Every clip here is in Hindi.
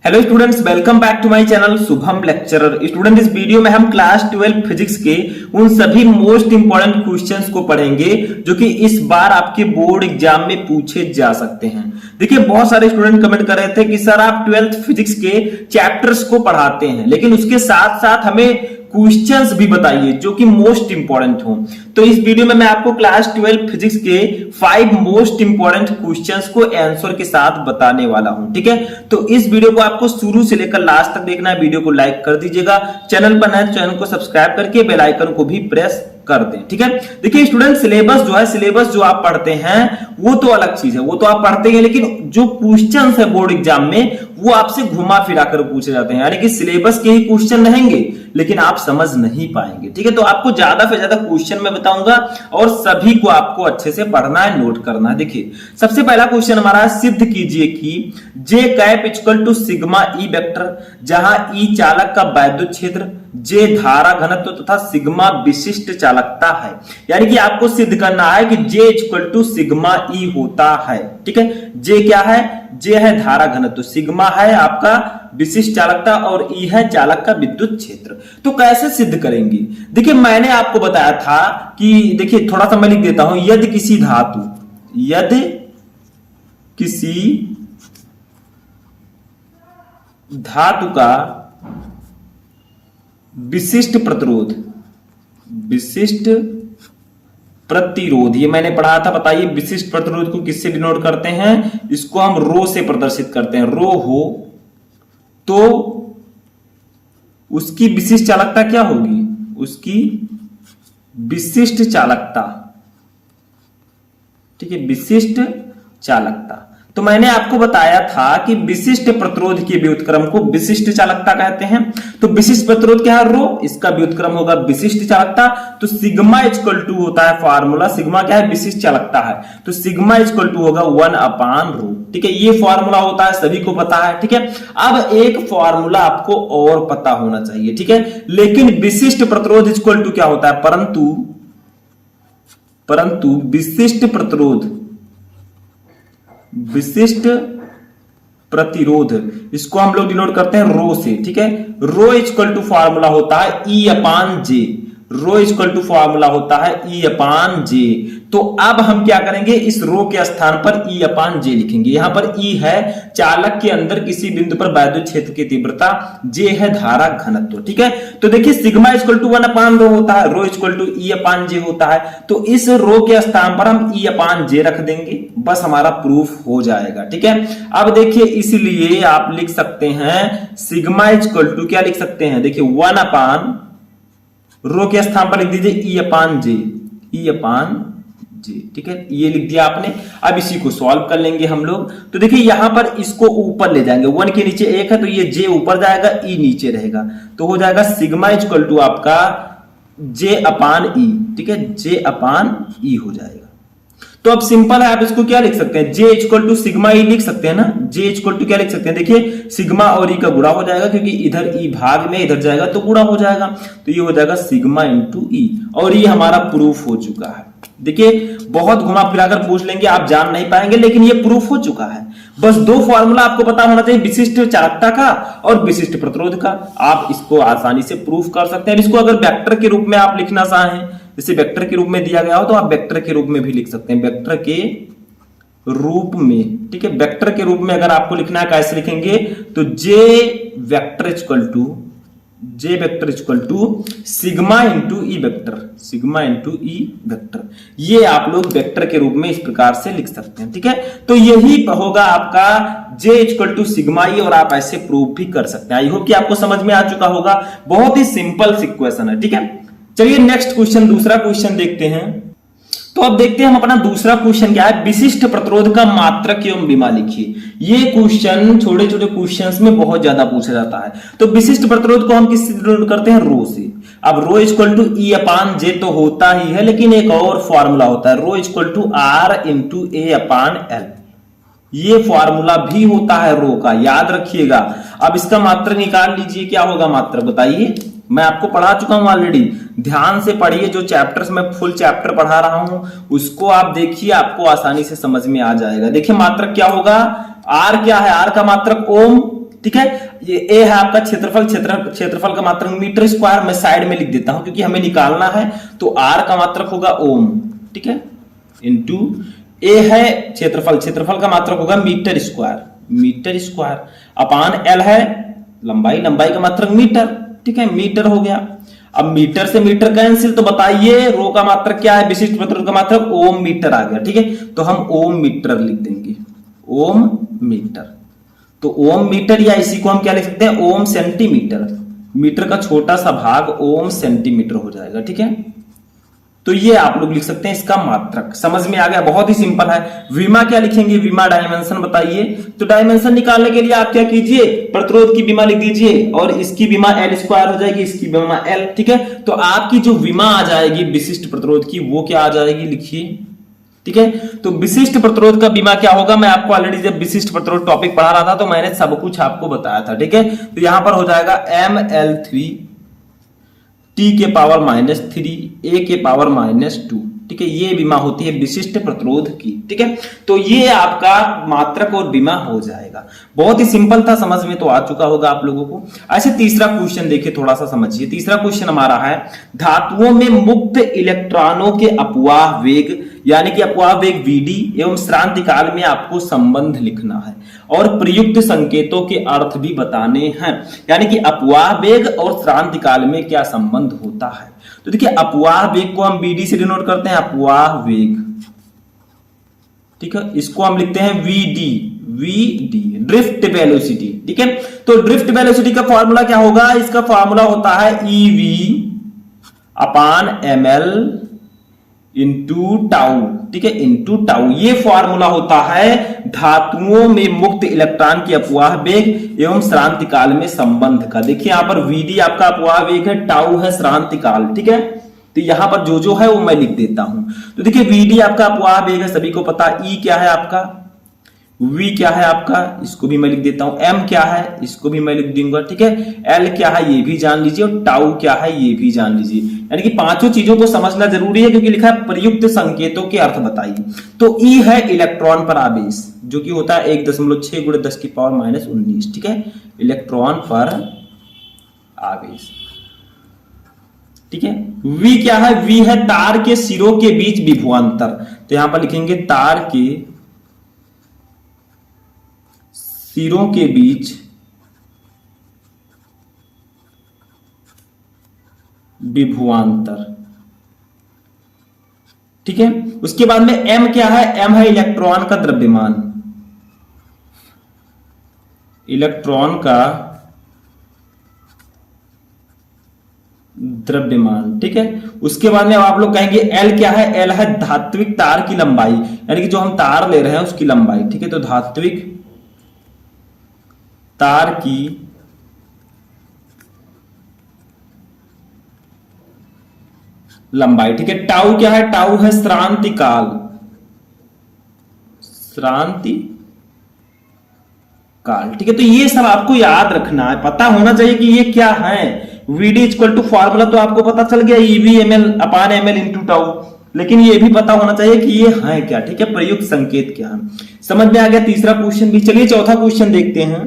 Hello students, welcome back to my channel Shubham lecturer. Student, इस वीडियो में हम क्लास 12 फिजिक्स के उन सभी मोस्ट इंपॉर्टेंट क्वेश्चंस को पढ़ेंगे जो कि इस बार आपके बोर्ड एग्जाम में पूछे जा सकते हैं। देखिए, बहुत सारे स्टूडेंट कमेंट कर रहे थे कि सर आप 12th फिजिक्स के चैप्टर्स को पढ़ाते हैं लेकिन उसके साथ साथ हमें क्वेश्चंस भी बताइए जो कि मोस्ट इंपॉर्टेंट हो। तो इस वीडियो में मैं आपको क्लास 12 फिजिक्स के 5 मोस्ट इंपॉर्टेंट क्वेश्चंस को आंसर के साथ बताने वाला हूं। ठीक है, तो इस वीडियो को आपको शुरू से लेकर लास्ट तक देखना है। वीडियो को लाइक कर दीजिएगा, चैनल पर नए चैनल को सब्सक्राइब करके बेल आइकन को भी प्रेस कर दें। ठीक है, देखिए स्टूडेंट, सिलेबस जो आप पढ़ते हैं वो तो अलग चीज है, वो तो आप पढ़ते हैं, लेकिन जो क्वेश्चंस है बोर्ड एग्जाम में वो आपसे घुमा फिरा कर पूछे जाते हैं। यानी कि सिलेबस के ही क्वेश्चन रहेंगे लेकिन आप समझ नहीं पाएंगे। ठीक है, तो आपको ज्यादा से ज्यादा क्वेश्चन मैं बताऊंगा और सभी को आपको अच्छे से पढ़ना है, नोट करना है। देखिए, सबसे पहला क्वेश्चन हमारा है, सिद्ध कीजिए कि J cap equal to sigma E vector, जहां ई चालक का वैद्युत क्षेत्र, जे धारा घनत्व तथा सिग्मा विशिष्ट चालकता है। यानी कि आपको सिद्ध करना है कि जे इक्वल टू सिग्मा ई होता है। ठीक है, जे क्या है? जे है धारा घनत्व, सिग्मा है आपका विशिष्ट चालकता और ई है चालक का विद्युत क्षेत्र। तो कैसे सिद्ध करेंगे? देखिए, मैंने आपको बताया था कि देखिए थोड़ा सा मैं लिख देता हूं, यदि किसी धातु का विशिष्ट प्रतिरोध, ये मैंने पढ़ा था। बताइए, विशिष्ट प्रतिरोध को किससे डिनोट करते हैं? इसको हम रो से प्रदर्शित करते हैं। रो हो तो उसकी विशिष्ट चालकता क्या होगी? उसकी विशिष्ट चालकता। ठीक है, विशिष्ट चालकता। तो मैंने आपको बताया था कि विशिष्ट प्रतिरोध के व्युत्क्रम को विशिष्ट चालकता कहते हैं। तो विशिष्ट प्रतिरोध क्या है? रो, इसका व्युत्क्रम होगा विशिष्ट चालकता। तो सिग्मा इक्वल टू होता है फॉर्मूला, सिग्मा क्या है? विशिष्ट चालकता है, तो सिग्मा इक्वल टू होगा 1/रो। ठीक है, ये फॉर्मूला होता है, सभी को पता है। ठीक है, अब एक फॉर्मूला आपको और पता होना चाहिए। ठीक है, लेकिन विशिष्ट प्रतिरोध इक्वल टू क्या होता है? परंतु विशिष्ट प्रतिरोध, इसको हम लोग डिनोट करते हैं रो से। ठीक है, रो इक्वल टू फॉर्मूला होता है E/J। Row equal to formula होता है E/J। तो अब हम क्या करेंगे? इस रो के स्थान पर E/J लिखेंगे। यहां पर E है चालक के अंदर किसी बिंदु पर वैद्युत क्षेत्र की तीव्रता, J है धारा घनत्व। ठीक है, तो देखिए सिग्मा इक्वल टू 1/रो होता है, रो इक्वल टू E/J होता है। तो इस रो के स्थान पर हम E/J रख देंगे, बस हमारा प्रूफ हो जाएगा। ठीक है, अब देखिए, इसलिए आप लिख सकते हैं सिग्मा इक्वल टू क्या लिख सकते हैं? देखिए 1/, रो के स्थान पर लिख दीजिए E/J। ठीक है, ये लिख दिया आपने। अब इसी को सॉल्व कर लेंगे हम लोग। तो देखिए यहां पर इसको ऊपर ले जाएंगे, 1 के नीचे 1 है तो ये J ऊपर जाएगा, E नीचे रहेगा, तो हो जाएगा सिग्मा इक्वल टू आपका J/E। ठीक है, J/E हो जाएगा। तो अब सिंपल है, आप इसको क्या लिख सकते हैं? J equal to sigma E लिख सकते हैं ना। J इक्वल टू क्या लिख सकते हैं? देखिए सिग्मा और E का गुणा हो जाएगा, क्योंकि इधर E भाग में इधर जाएगा तो गुणा हो जाएगा, तो ये हो जाएगा सिग्मा इंटू E। और ये हमारा प्रूफ हो चुका है। देखिए, बहुत घुमा फिराकर पूछ लेंगे, आप जान नहीं पाएंगे, लेकिन ये प्रूफ हो चुका है। बस 2 फॉर्मूला आपको पता होना चाहिए, विशिष्ट चालकता का और विशिष्ट प्रतिरोध का। आप इसको आसानी से प्रूफ कर सकते हैं। इसको अगर वेक्टर के रूप में आप लिखना चाहें, जैसे वेक्टर के रूप में दिया गया हो तो आप वेक्टर के रूप में भी लिख सकते हैं, वेक्टर के रूप में। ठीक है, वेक्टर के रूप में अगर आपको लिखना है, कैसे लिखेंगे? तो J vector equal to sigma into E vector. ये आप लोग वेक्टर के रूप में इस प्रकार से लिख सकते हैं। ठीक है, तो यही होगा आपका J equal to sigma E, और आप ऐसे प्रूव भी कर सकते हैं। आई होप कि आपको समझ में आ चुका होगा। बहुत ही सिंपल सी क्वेश्चन है। ठीक है, चलिए नेक्स्ट क्वेश्चन, दूसरा क्वेश्चन देखते हैं। तो अब देखते हैं हम अपना दूसरा क्वेश्चन क्या है। विशिष्ट प्रतिरोध का मात्रक एवं विमा लिखिए। ये क्वेश्चन छोटे छोटे क्वेश्चंस में बहुत ज्यादा पूछा जाता है। तो विशिष्ट प्रतिरोध को हम किससे डिनोट करते हैं? रो से। अब रो इक्वल टू E/J तो होता ही है, लेकिन एक और फॉर्मूला होता है, rho equal to R into A/L। ये फॉर्मूला भी होता है रो का, याद रखिएगा। अब इसका मात्रक निकाल लीजिए, क्या होगा मात्रक बताइए? मैं आपको पढ़ा चुका हूं ऑलरेडी, ध्यान से पढ़िए। जो चैप्टर्स मैं फुल चैप्टर पढ़ा रहा हूं उसको आप देखिए, आपको आसानी से समझ में आ जाएगा। देखिए मात्रक क्या होगा? आर क्या है? आर का मात्रक ओम, ठीक है। ये ए है आपका क्षेत्रफल, क्षेत्रफल का मात्रक मीटर स्क्वायर, मैं साइड में लिख देता हूं क्योंकि हमें निकालना है। तो आर का मात्रक होगा ओम, ठीक है, इंटू ए है क्षेत्रफल, क्षेत्रफल का मात्रक होगा metre square, metre square upon L है लंबाई, लंबाई का मात्रक मीटर, ठीक है, मीटर हो गया। अब मीटर से मीटर कैंसिल, तो बताइए रो का मात्रक क्या है, विशिष्ट प्रतिरोध का मात्रक ओम मीटर आ गया, ठीक है। तो हम ओम मीटर लिख देंगे, ओम मीटर। तो ओम मीटर या इसी को हम क्या लिख सकते हैं, ओम सेंटीमीटर, मीटर का छोटा सा भाग ओम सेंटीमीटर हो जाएगा, ठीक है। तो ये आप लोग लिख सकते हैं इसका मात्रक, समझ में आ गया, बहुत ही सिंपल है। विमा क्या लिखेंगे, विमा डायमेंशन बताइए। तो डायमेंशन निकालने के लिए आप क्या कीजिए, प्रतिरोध की विमा लिख दीजिए और इसकी विमा एल स्क्वायर हो जाएगी, इसकी विमा एल, ठीक है। तो आपकी जो विमा आ जाएगी विशिष्ट प्रतिरोध की, वो क्या आ जाएगी, लिखिए, ठीक है। तो विशिष्ट प्रतिरोध का बीमा क्या होगा, मैं आपको ऑलरेडी जब विशिष्ट प्रतिरोध टॉपिक पढ़ा रहा था तो मैंने सब कुछ आपको बताया था, ठीक है। तो यहां पर हो जाएगा ml3 t के पावर -3 a के पावर -2, ठीक है। ये बीमा होती है विशिष्ट प्रतिरोध की, ठीक है। तो ये आपका मात्रक और बीमा हो जाएगा। बहुत ही सिंपल था, समझ में तो आ चुका होगा आप लोगों को। ऐसे तीसरा क्वेश्चन देखिए, थोड़ा सा समझिए। तीसरा क्वेश्चन हमारा है, धातुओं में मुक्त इलेक्ट्रॉनों के अपवाह वेग, यानी कि अपवाह वेग vd एवं श्रांति काल में आपको संबंध लिखना है और प्रयुक्त संकेतों के अर्थ भी बताने हैं, यानी कि अपवाह वेग और श्रांति काल में क्या संबंध होता है। तो देखिए अपवाह वेग को हम bd से डिनोट करते हैं, अपवाह वेग, ठीक है। इसको हम लिखते हैं vd, ड्रिफ्ट वेलोसिटी, ठीक है। तो ड्रिफ्ट वेलोसिटी का फॉर्मूला क्या होगा, इसका फॉर्मूला होता है ev अपान ml इंटू टाउ, ठीक है, इंटू टाउ। ये फॉर्मूला होता है धातुओं में मुक्त इलेक्ट्रॉन की अपवाह वेग एवं श्रांति काल में संबंध का। देखिए यहां पर vd आपका अपवाह वेग है, टाउ है श्रांति काल, ठीक है। तो यहां पर जो है वो मैं लिख देता हूं। तो देखिए vd आपका अपवाह वेग है, सभी को पता। e क्या है आपका, v क्या है आपका, इसको भी मैं लिख देता हूं। m क्या है, इसको भी मैं लिख दूंगा, ठीक है। l क्या है ये भी जान लीजिए और टाउ क्या है ये भी जान लीजिए। यानी कि पांचों चीजों को समझना जरूरी है क्योंकि लिखा है प्रयुक्त संकेतों के अर्थ बताइए। तो E है इलेक्ट्रॉन पर आवेश, जो कि होता है 1.6 × 10⁻⁻19, ठीक है, इलेक्ट्रॉन पर आवेश, ठीक है। V क्या है, V है तार के सिरों के बीच विभवांतर। तो यहां पर लिखेंगे तार के सिरों के बीच विभवांतर, ठीक है। उसके बाद में m क्या है, m है इलेक्ट्रॉन का द्रव्यमान, इलेक्ट्रॉन का द्रव्यमान, ठीक है। उसके बाद में आप लोग कहेंगे L क्या है, L है धात्विक तार की लंबाई, यानी कि जो हम तार ले रहे हैं उसकी लंबाई, ठीक है। तो धात्विक तार की लंबाई, ठीक है। टाउ क्या है, टाउ है श्रांति काल, श्रांति काल, ठीक है। तो ये सब आपको याद रखना है, पता होना चाहिए कि ये क्या है। vd इक्वल टू फॉर्मूला तो आपको पता चल गया, ev ml अपान ml इंटू टाउ, लेकिन ये भी पता होना चाहिए कि ये है क्या, ठीक है, प्रयुक्त संकेत क्या है। समझ में आ गया तीसरा क्वेश्चन भी। चलिए चौथा क्वेश्चन देखते हैं।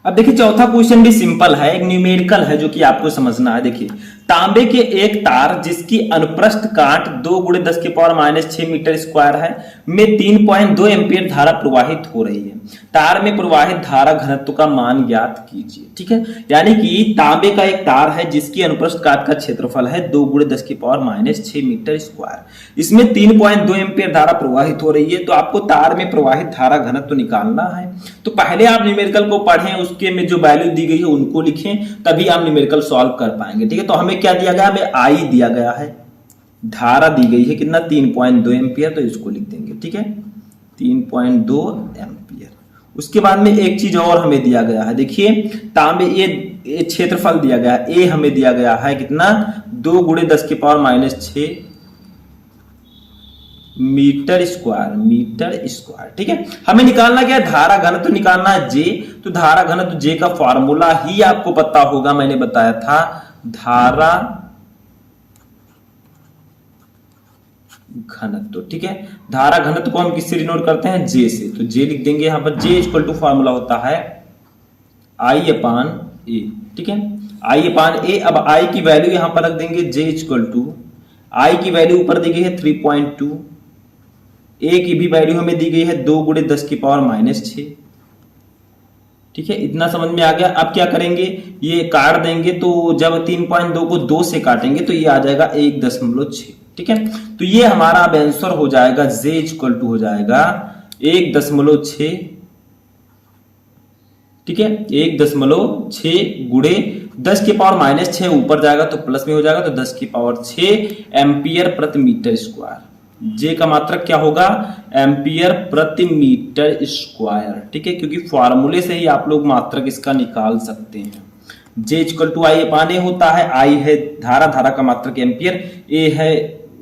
अब देखिए चौथा क्वेश्चन भी सिंपल है, एक न्यूमेरिकल है जो कि आपको समझना है। देखिए तांबे के एक तार जिसकी अनुप्रस्थ काट 2 × 10⁻⁻6 मीटर स्क्वायर है में 3.2 एम्पीयर धारा प्रवाहित हो रही है। तार में प्रवाहित धारा घनत्व का मान ज्ञात कीजिए, ठीक है। यानी कि तांबे का एक तार है जिसकी अनुप्रस्थ काट का क्षेत्रफल है 2 × 10⁻6 मीटर स्क्वायर, इसमें 3.2 एम्पीयर धारा प्रवाहित हो रही है। तो आपको तार में प्रवाहित धारा घनत्व निकालना है। तो पहले आप न्यूमेरिकल को पढ़ें, उसके में जो वैल्यू दी गई है उनको लिखें, तभी आप न्यूमेरिकल सॉल्व कर पाएंगे, ठीक है। तो हमें क्या दिया गया, हमें आई दिया गया है, धारा दी गई है कितना 3.2 एम्पीयर, तो इसको लिख देंगे, ठीक है, 3.2 एम्पीयर। उसके बाद में एक चीज और हमें दिया गया है, देखिए तांबे ये क्षेत्रफल दिया गया है, ए हमें दिया गया है कितना 2 × 10⁻⁶ मीटर स्क्वायर, ठीक है। हमें निकालना क्या है, धारा घनत्व निकालना है जे। तो धारा घनत्व जे का फॉर्मूला ही आपको पता होगा, मैंने बताया था, धारा घनत्व, ठीक है। धारा घनत्व को हम किससे डिनोट करते हैं, जे से। तो जे लिख देंगे यहां पर, जे इक्वल टू फॉर्मूला होता है आई अपान ए, ठीक है, आई अपान ए। अब आई की वैल्यू यहां पर रख देंगे जे इक्वल टू, आई की वैल्यू ऊपर दी गई है 3.2, ए की भी वैल्यू हमें दी गई है 2 गुणे 10 की पावर -6, ठीक है, इतना समझ में आ गया। अब क्या करेंगे, ये काट देंगे, तो जब 3.2 को 2 से काटेंगे तो ये आ जाएगा 1.6, ठीक है। तो ये हमारा अब आंसर हो जाएगा जे इक्वल टू हो जाएगा 1.6, ठीक है, 1.6 गुणे 10 की पावर -6 ऊपर जाएगा तो प्लस में हो जाएगा, तो 10 की पावर 6 एम्पियर प्रति मीटर स्क्वायर। जे का मात्रक क्या होगा, एम्पियर प्रति मीटर स्क्वायर, ठीक है, क्योंकि फॉर्मूले से ही आप लोग मात्रक इसका निकाल सकते हैं। जे इक्वल टू आई अपान ए होता है, आई है धारा, धारा का मात्रक एम्पियर, ए है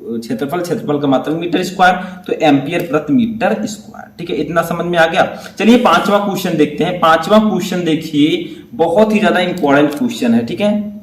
क्षेत्रफल, क्षेत्रफल का मात्रक मीटर स्क्वायर, तो एम्पियर प्रति मीटर स्क्वायर, ठीक है, इतना समझ में आ गया। चलिए पांचवा क्वेश्चन देखते हैं। पांचवा क्वेश्चन देखिए, बहुत ही ज्यादा इंपॉर्टेंट क्वेश्चन है, ठीक है।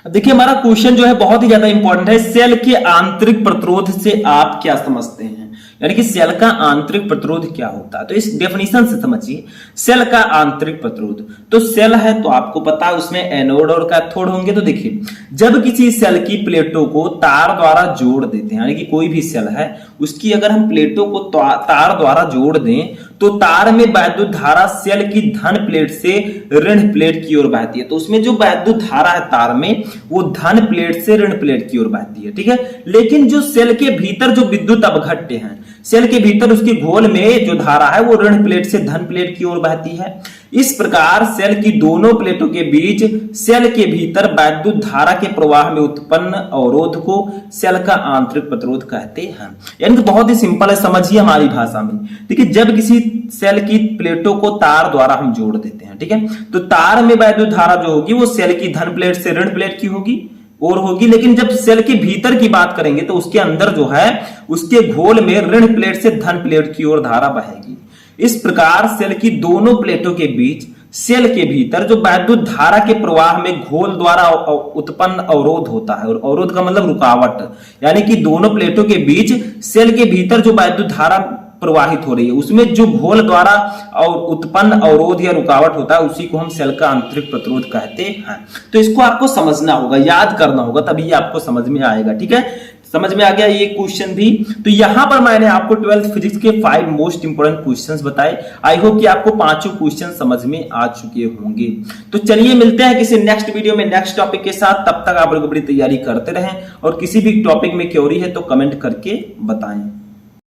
देखिए हमारा क्वेश्चन जो है बहुत ही ज्यादा इंपॉर्टेंट है। सेल के आंतरिक प्रतिरोध से आप क्या समझते हैं, यानी कि सेल का आंतरिक प्रतिरोध क्या होता है, तो इस डेफिनेशन से समझिए। सेल का आंतरिक प्रतिरोध, तो सेल है तो आपको पता है उसमें एनोड और कैथोड होंगे। तो देखिए जब किसी सेल की प्लेटों को तार द्वारा जोड़ देते हैं, यानी कि कोई भी सेल है उसकी अगर हम प्लेटों को तार द्वारा जोड़ दें तो तार में वैद्युत धारा सेल की धन प्लेट से ऋण प्लेट की ओर बहती है। तो उसमें जो वैद्युत धारा है तार में वो धन प्लेट से ऋण प्लेट की ओर बहती है, ठीक है। लेकिन जो सेल के भीतर जो विद्युत अपघट्य हैं, सेल के भीतर उसके घोल में जो धारा है वो ऋण प्लेट से धन प्लेट की ओर बहती है। इस प्रकार सेल की दोनों प्लेटों के बीच सेल के भीतर वैद्युत धारा के प्रवाह में उत्पन्न अवरोध को सेल का आंतरिक प्रतिरोध कहते हैं। यानी कि बहुत ही सिंपल है, समझिए हमारी भाषा में। देखिए जब किसी सेल की प्लेटों को तार द्वारा हम जोड़ देते हैं, ठीक है, तो तार में वैद्युत धारा जो होगी वो सेल की धन प्लेट से ऋण प्लेट की होगी और होगी। लेकिन जब सेल के भीतर की बात करेंगे तो उसके अंदर जो है उसके घोल में ऋण प्लेट से धन प्लेट की ओर धारा बहेगी। इस प्रकार सेल की दोनों प्लेटों के बीच सेल के भीतर जो वैद्युत धारा के प्रवाह में घोल द्वारा उत्पन्न अवरोध होता है, और अवरोध का मतलब रुकावट, यानी कि दोनों प्लेटों के बीच सेल के भीतर जो वैद्युत धारा प्रवाहित हो रही है उसमें जो घोल द्वारा और उत्पन्न अवरोध या रुकावट होता है उसी को हम सेल का आंतरिक प्रतिरोध कहते हैं। तो इसको आपको समझना होगा, याद करना होगा, तभी आपको समझ में आएगा, ठीक है। समझ में आ गया ये क्वेश्चन भी। तो यहां पर मैंने आपको 12th फिजिक्स के 5 मोस्ट इंपोर्टेंट क्वेश्चंस बताए। आई होप कि आपको पांचों क्वेश्चन समझ में आ चुके होंगे। तो चलिए मिलते हैं किसी नेक्स्ट वीडियो में नेक्स्ट टॉपिक के साथ। तब तक आप लोग अपनी तैयारी करते रहें और किसी भी टॉपिक में क्वेरी है तो कमेंट करके बताएं।